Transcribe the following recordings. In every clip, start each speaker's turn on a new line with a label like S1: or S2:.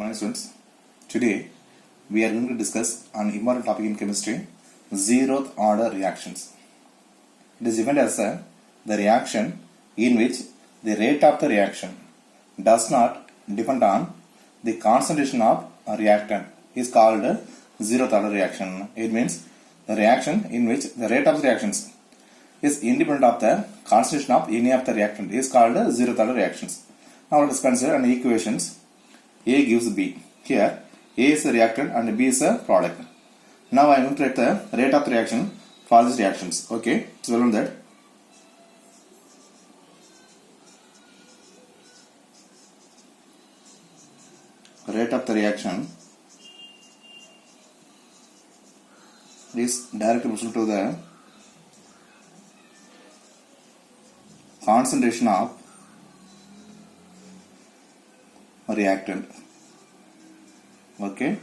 S1: Morning students, today we are going to discuss an important topic in chemistry, zeroth order reactions. It is given as the reaction in which the rate of the reaction does not depend on the concentration of a reactant is called zeroth order reaction. It means the reaction in which the rate of the reactions is independent of the concentration of any of the reactant is called zeroth order reactions. Now let us consider an equations. A gives B. Here A is a reactant and B is a product. Now I am going to write the rate of the reaction for these reactions. Okay, so learn that. Rate of the reaction is directly proportional to the concentration of a reactant. Okay,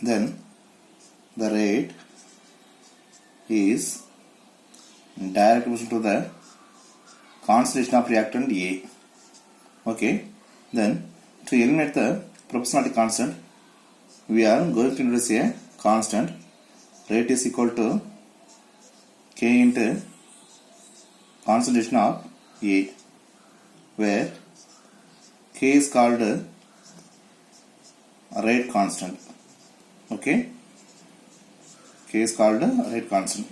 S1: then the rate is directly proportional to the concentration of reactant A. Okay, then to eliminate the proportionality constant, we are going to introduce a constant. Rate is equal to K into concentration of A, where K is called a rate constant. Okay, K is called a rate constant.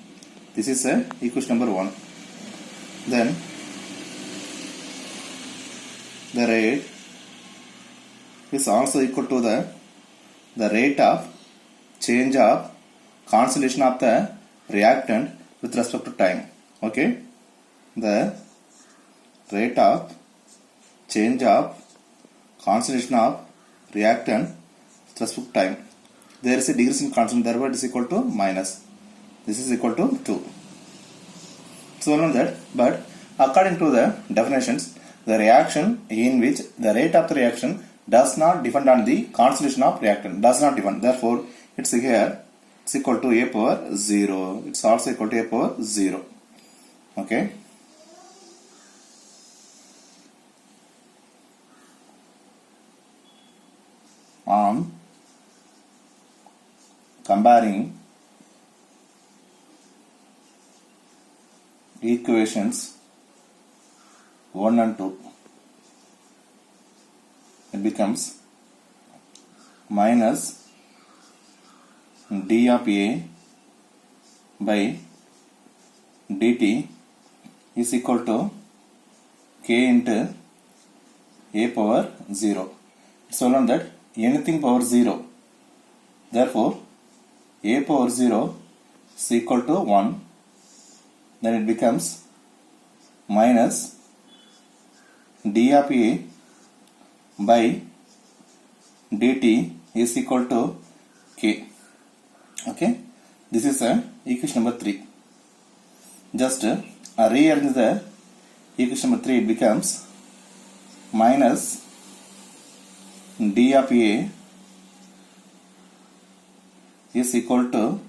S1: This is equation number 1. Then the rate is also equal to the rate of change of concentration of the reactant with respect to time. Okay, the rate of change of concentration of reactant with respect to time. There is a decreasing constant, therefore it is equal to minus. This is equal to 2. So learn that. But according to the definitions, the reaction in which the rate of the reaction does not depend on the concentration of reactant, does not depend. Therefore, it's here. It's equal to a power 0. It's also equal to a power 0. Okay. On comparing equations 1 and 2, it becomes minus d of A by dt is equal to K into A power 0. So learn that anything power 0, therefore A power 0 is equal to 1, then it becomes minus d of A by dt is equal to K. Okay, this is equation number 3. Just rearrange the equation number 3, it becomes minus d of A is equal to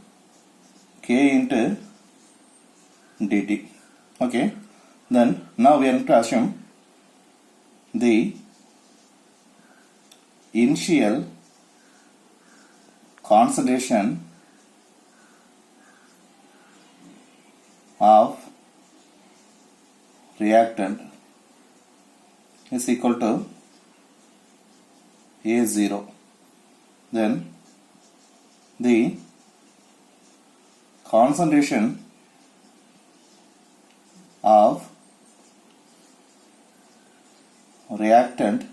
S1: K into dt. Okay, then now we are going to assume the initial concentration of reactant is equal to A0. Then the concentration of reactant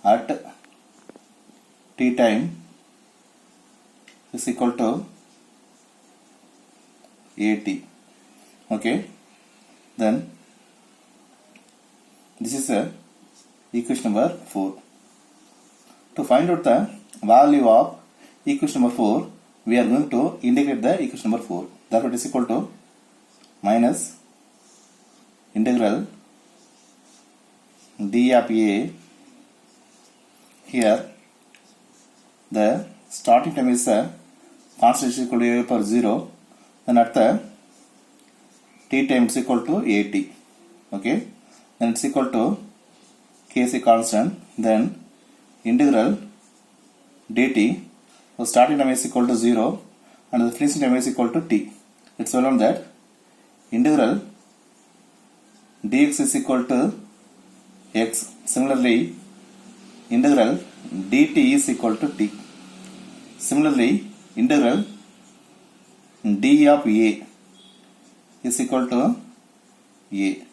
S1: at T time is equal to AT. Okay, then this is equation number 4. To find out the value of equation number 4, we are going to integrate the equation number 4. Therefore, it is equal to minus integral d of A. Here, the starting time is concentration equal to A power 0. Then at the T time is equal to AT. Okay, then it's equal to K k is a constant, then integral dt, so starting time is equal to 0 and the finishing time is equal to t. It's well known that integral dx is equal to x. Similarly, integral dt is equal to t. Similarly, integral d of a is equal to a.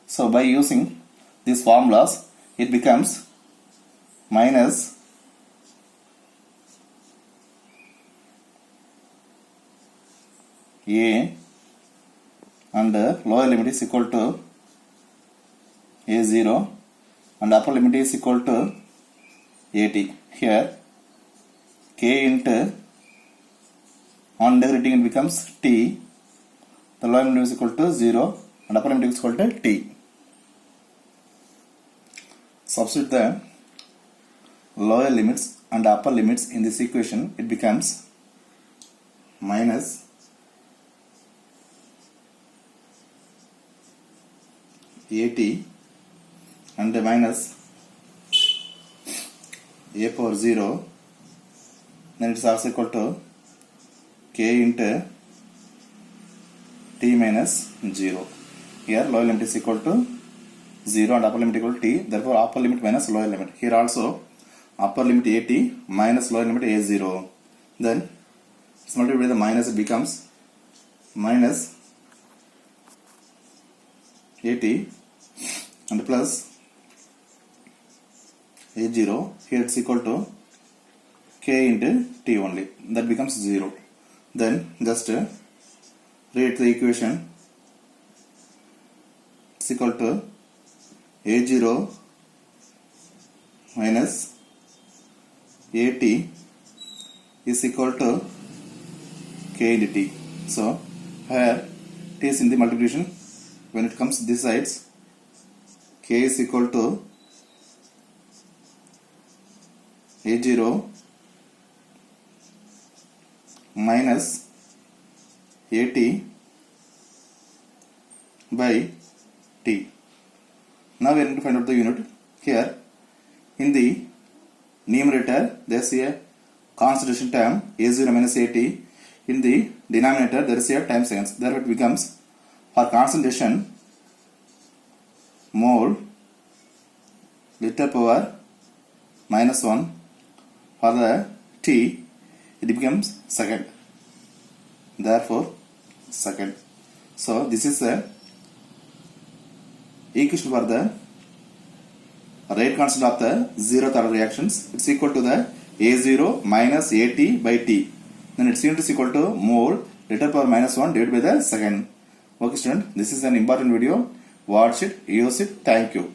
S1: So by using these formulas, it becomes minus a and lower limit is equal to a0 and upper limit is equal to at. Here k into on integrating it becomes t, the lower limit is equal to 0 and upper limit is equal to t. Substitute the lower limits and upper limits in this equation, it becomes minus at and minus a power 0, then it is also equal to k into t minus 0. Here lower limit is equal to 0 and upper limit equal to t, therefore upper limit minus lower limit. Here also upper limit at minus lower limit a0. Then it's multiplied by the minus, it becomes minus at and plus a0. Here it's equal to k into t only, that becomes 0. Then just rewrite the equation. It's equal to a0 minus at is equal to k into t. So here t is in the multiplication. When it comes to this sides, k is equal to a0 minus at by t. Now we are going to find out the unit. Here in the numerator there is a constellation term a0 minus at. In the denominator there is a time seconds. Therefore it becomes, for concentration, mole liter power minus 1. For the t it becomes second. Therefore second. So this is the equation for the rate constant of the zeroth order reactions. It's equal to the a0 minus at by t. Then its unit is equal to mole liter power minus 1 divided by the second. Okay student, this is an important video. Watch it, use it. Thank you.